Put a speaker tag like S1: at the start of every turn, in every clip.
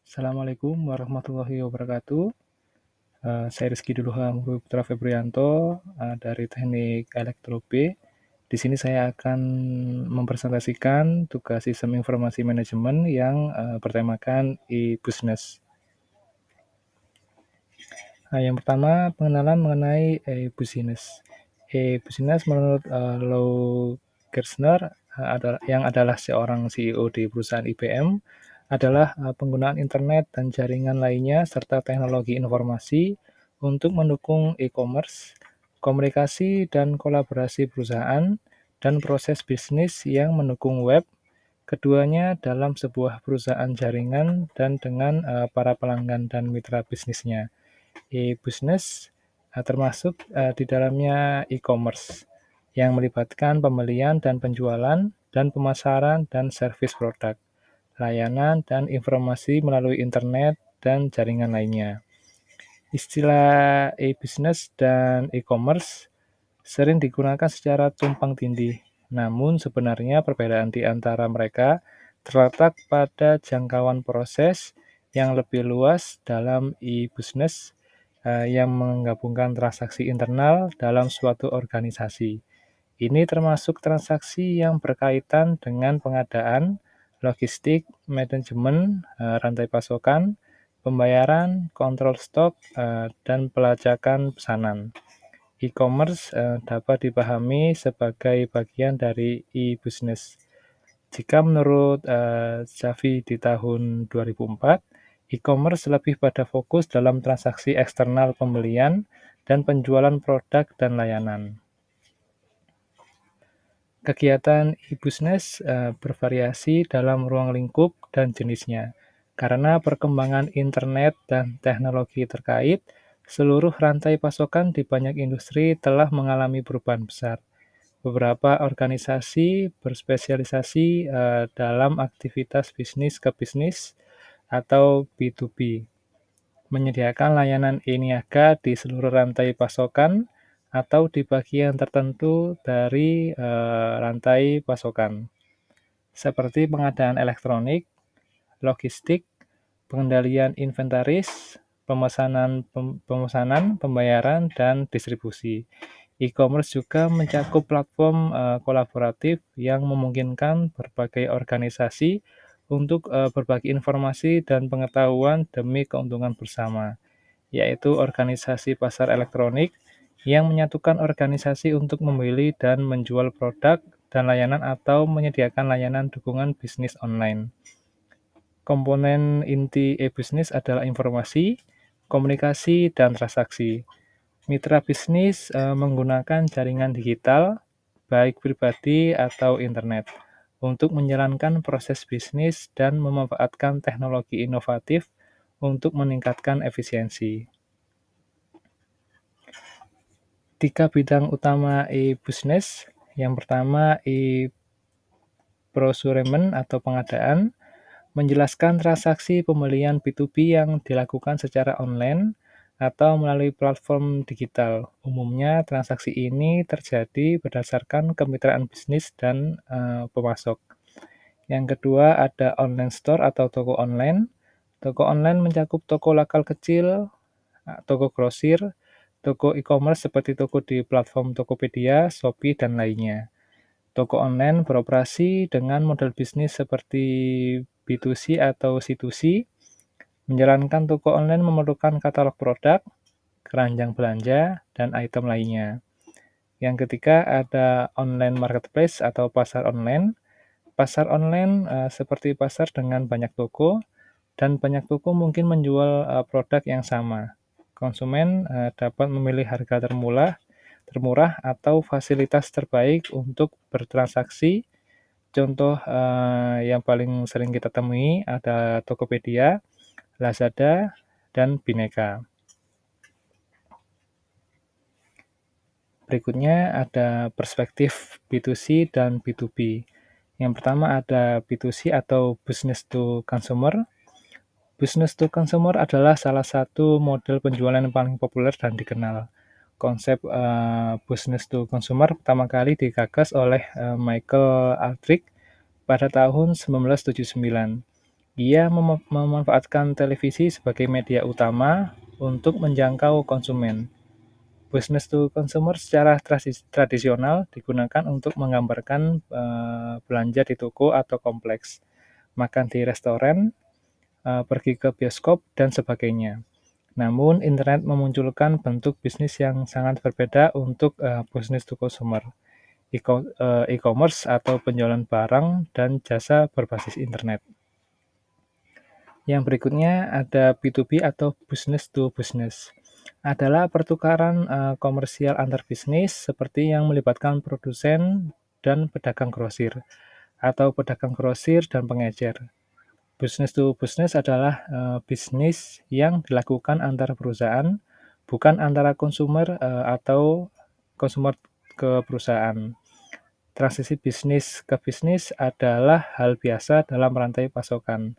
S1: Assalamualaikum warahmatullahi wabarakatuh. Saya Rizky Duluham Putra Febrianto, dari Teknik Elektro B. Di sini saya akan mempresentasikan tugas Sistem Informasi Manajemen yang bertemakan e-business. Yang pertama, pengenalan mengenai e-business. E-business menurut Lou Gerstner, yang adalah seorang CEO di perusahaan IBM, adalah penggunaan internet dan jaringan lainnya serta teknologi informasi untuk mendukung e-commerce, komunikasi dan kolaborasi perusahaan, dan proses bisnis yang mendukung web, keduanya dalam sebuah perusahaan jaringan dan dengan para pelanggan dan mitra bisnisnya. E-business termasuk di dalamnya e-commerce yang melibatkan pembelian dan penjualan dan pemasaran dan servis produk, layanan dan informasi melalui internet dan jaringan lainnya. Istilah e-business dan e-commerce sering digunakan secara tumpang tindih, namun sebenarnya perbedaan di antara mereka terletak pada jangkauan proses yang lebih luas dalam e-business yang menggabungkan transaksi internal dalam suatu organisasi. Ini termasuk transaksi yang berkaitan dengan pengadaan, logistik, manajemen, rantai pasokan, pembayaran, kontrol stok, dan pelacakan pesanan. E-commerce dapat dipahami sebagai bagian dari e-business. Jika menurut Xavi di tahun 2004, e-commerce lebih pada fokus dalam transaksi eksternal pembelian dan penjualan produk dan layanan. Kegiatan e-business bervariasi dalam ruang lingkup dan jenisnya. Karena perkembangan internet dan teknologi terkait, seluruh rantai pasokan di banyak industri telah mengalami perubahan besar. Beberapa organisasi berspesialisasi dalam aktivitas bisnis ke bisnis atau B2B, menyediakan layanan e-niaga di seluruh rantai pasokan atau di bagian tertentu dari rantai pasokan, seperti pengadaan elektronik, logistik, pengendalian inventaris, pemesanan, pembayaran, dan distribusi. E-commerce juga mencakup platform kolaboratif yang memungkinkan berbagai organisasi untuk berbagi informasi dan pengetahuan demi keuntungan bersama, yaitu organisasi pasar elektronik yang menyatukan organisasi untuk membeli dan menjual produk dan layanan atau menyediakan layanan dukungan bisnis online. Komponen inti e-business adalah informasi, komunikasi, dan transaksi. Mitra bisnis menggunakan jaringan digital, baik pribadi atau internet, untuk menjalankan proses bisnis dan memanfaatkan teknologi inovatif untuk meningkatkan efisiensi. 3 bidang utama e-business. Yang pertama, e-procurement atau pengadaan, menjelaskan transaksi pembelian B2B yang dilakukan secara online atau melalui platform digital. Umumnya, transaksi ini terjadi berdasarkan kemitraan bisnis dan pemasok. Yang kedua, ada online store atau toko online. Toko online mencakup toko lokal kecil, toko grosir, toko e-commerce seperti toko di platform Tokopedia, Shopee, dan lainnya. Toko online beroperasi dengan model bisnis seperti B2C atau C2C. Menjalankan toko online memerlukan katalog produk, keranjang belanja, dan item lainnya. Yang ketiga ada online marketplace atau pasar online. Pasar online seperti pasar dengan banyak toko, dan banyak toko mungkin menjual produk yang sama. Konsumen dapat memilih harga termurah atau fasilitas terbaik untuk bertransaksi. Contoh yang paling sering kita temui ada Tokopedia, Lazada, dan Bineka. Berikutnya ada perspektif B2C dan B2B. Yang pertama ada B2C atau Business to Consumer. Business to Consumer adalah salah satu model penjualan yang paling populer dan dikenal. Konsep Business to Consumer pertama kali digagas oleh Michael Aldrich pada tahun 1979. Ia memanfaatkan televisi sebagai media utama untuk menjangkau konsumen. Business to consumer secara tradisional digunakan untuk menggambarkan belanja di toko atau kompleks, makan di restoran, pergi ke bioskop, dan sebagainya. Namun, internet memunculkan bentuk bisnis yang sangat berbeda untuk business to consumer, e-commerce atau penjualan barang dan jasa berbasis internet. Yang berikutnya ada B2B atau business to business. Adalah pertukaran komersial antar bisnis seperti yang melibatkan produsen dan pedagang grosir, atau pedagang grosir dan pengecer. Business to business adalah bisnis yang dilakukan antar perusahaan, bukan antara konsumer atau konsumer ke perusahaan. Transisi bisnis ke bisnis adalah hal biasa dalam rantai pasokan,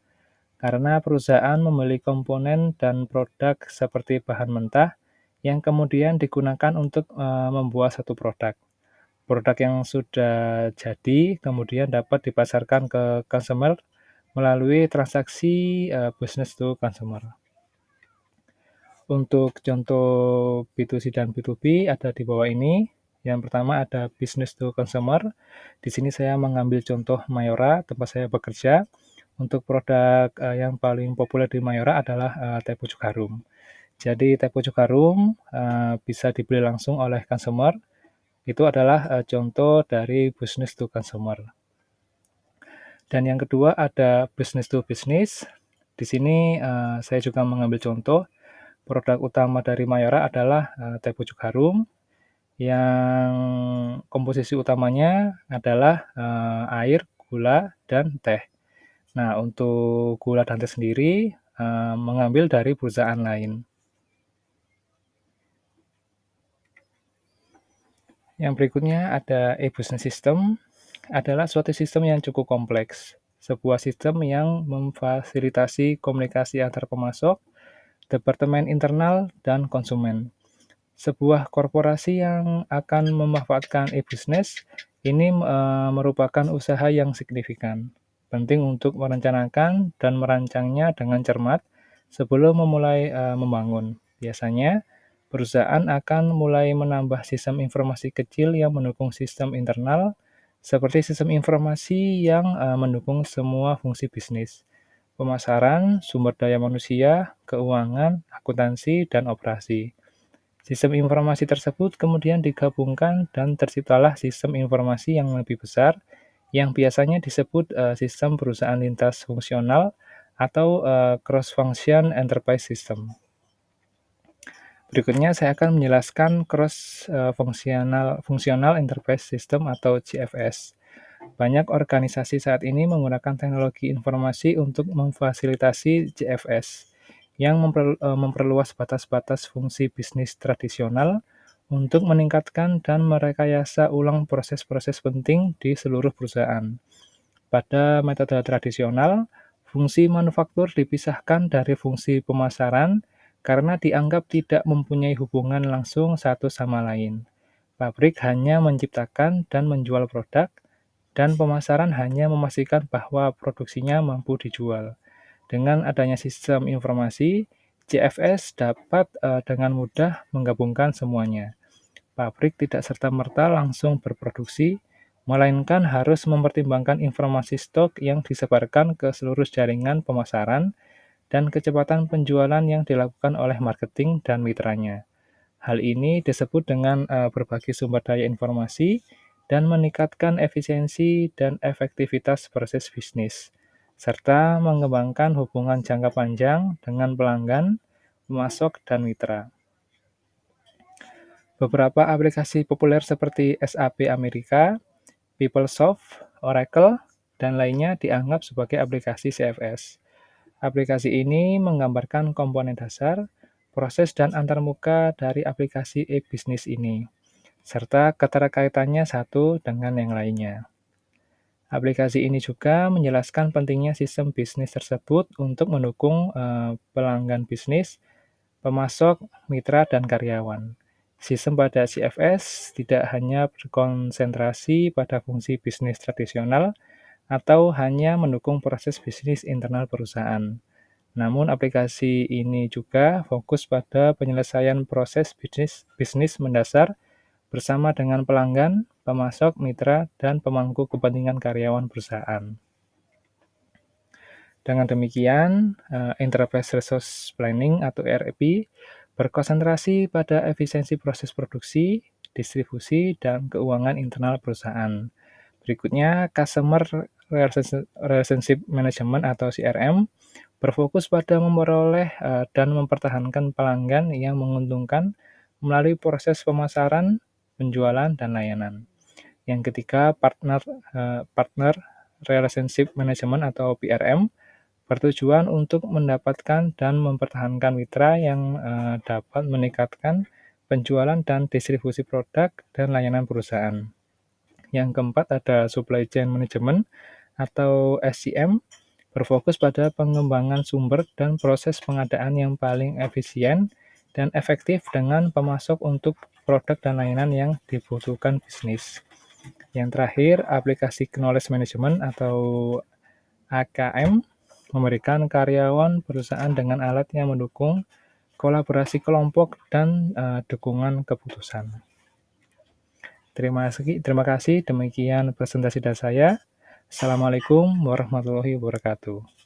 S1: karena perusahaan membeli komponen dan produk seperti bahan mentah yang kemudian digunakan untuk membuat satu produk. Produk yang sudah jadi kemudian dapat dipasarkan ke consumer melalui transaksi business to consumer. Untuk contoh B2C dan B2B ada di bawah ini. Yang pertama ada business to consumer. Di sini saya mengambil contoh Mayora, tempat saya bekerja. Untuk produk yang paling populer di Mayora adalah teh pucuk harum. Jadi teh pucuk harum bisa dibeli langsung oleh consumer. Itu adalah contoh dari business to consumer. Dan yang kedua ada business to business. Di sini saya juga mengambil contoh. Produk utama dari Mayora adalah teh pucuk harum yang komposisi utamanya adalah air, gula, dan teh. Nah, untuk gula dan teh sendiri mengambil dari perusahaan lain. Yang berikutnya ada e-business system, adalah suatu sistem yang cukup kompleks. Sebuah sistem yang memfasilitasi komunikasi antar pemasok, departemen internal, dan konsumen. Sebuah korporasi yang akan memanfaatkan e-business ini merupakan usaha yang signifikan. Penting untuk merencanakan dan merancangnya dengan cermat sebelum memulai membangun. Biasanya, perusahaan akan mulai menambah sistem informasi kecil yang mendukung sistem internal, seperti sistem informasi yang mendukung semua fungsi bisnis, pemasaran, sumber daya manusia, keuangan, akuntansi, dan operasi. Sistem informasi tersebut kemudian digabungkan dan terciptalah sistem informasi yang lebih besar yang biasanya disebut sistem perusahaan lintas fungsional atau cross-function enterprise system. Berikutnya saya akan menjelaskan cross-functional enterprise system atau CFS. Banyak organisasi saat ini menggunakan teknologi informasi untuk memfasilitasi CFS yang memperluas batas-batas fungsi bisnis tradisional untuk meningkatkan dan merekayasa ulang proses-proses penting di seluruh perusahaan. Pada metode tradisional, fungsi manufaktur dipisahkan dari fungsi pemasaran karena dianggap tidak mempunyai hubungan langsung satu sama lain. Pabrik hanya menciptakan dan menjual produk, dan pemasaran hanya memastikan bahwa produksinya mampu dijual. Dengan adanya sistem informasi, CFS dapat dengan mudah menggabungkan semuanya. Pabrik tidak serta-merta langsung berproduksi, melainkan harus mempertimbangkan informasi stok yang disebarkan ke seluruh jaringan pemasaran dan kecepatan penjualan yang dilakukan oleh marketing dan mitranya. Hal ini disebut dengan berbagi sumber daya informasi dan meningkatkan efisiensi dan efektivitas proses bisnis, serta mengembangkan hubungan jangka panjang dengan pelanggan, pemasok, dan mitra. Beberapa aplikasi populer seperti SAP Amerika, PeopleSoft, Oracle, dan lainnya dianggap sebagai aplikasi CFS. Aplikasi ini menggambarkan komponen dasar, proses dan antarmuka dari aplikasi e-bisnis ini, serta keterkaitannya satu dengan yang lainnya. Aplikasi ini juga menjelaskan pentingnya sistem bisnis tersebut untuk mendukung pelanggan bisnis, pemasok, mitra, dan karyawan. Sistem pada CFS tidak hanya berkonsentrasi pada fungsi bisnis tradisional, atau hanya mendukung proses bisnis internal perusahaan. Namun aplikasi ini juga fokus pada penyelesaian proses bisnis mendasar bersama dengan pelanggan, pemasok, mitra, dan pemangku kepentingan karyawan perusahaan. Dengan demikian, Enterprise Resource Planning atau ERP berkonsentrasi pada efisiensi proses produksi, distribusi, dan keuangan internal perusahaan. Berikutnya, Customer Relationship Management atau CRM berfokus pada memperoleh dan mempertahankan pelanggan yang menguntungkan melalui proses pemasaran, penjualan, dan layanan. Yang ketiga, Partner Relationship Management atau PRM bertujuan untuk mendapatkan dan mempertahankan mitra yang dapat meningkatkan penjualan dan distribusi produk dan layanan perusahaan. Yang keempat ada Supply Chain Management atau SCM, berfokus pada pengembangan sumber dan proses pengadaan yang paling efisien dan efektif dengan pemasok untuk produk dan layanan yang dibutuhkan bisnis. Yang terakhir, aplikasi Knowledge Management atau AKM memberikan karyawan perusahaan dengan alat yang mendukung kolaborasi kelompok dan dukungan keputusan. Terima kasih. Demikian presentasi dari saya. Assalamualaikum warahmatullahi wabarakatuh.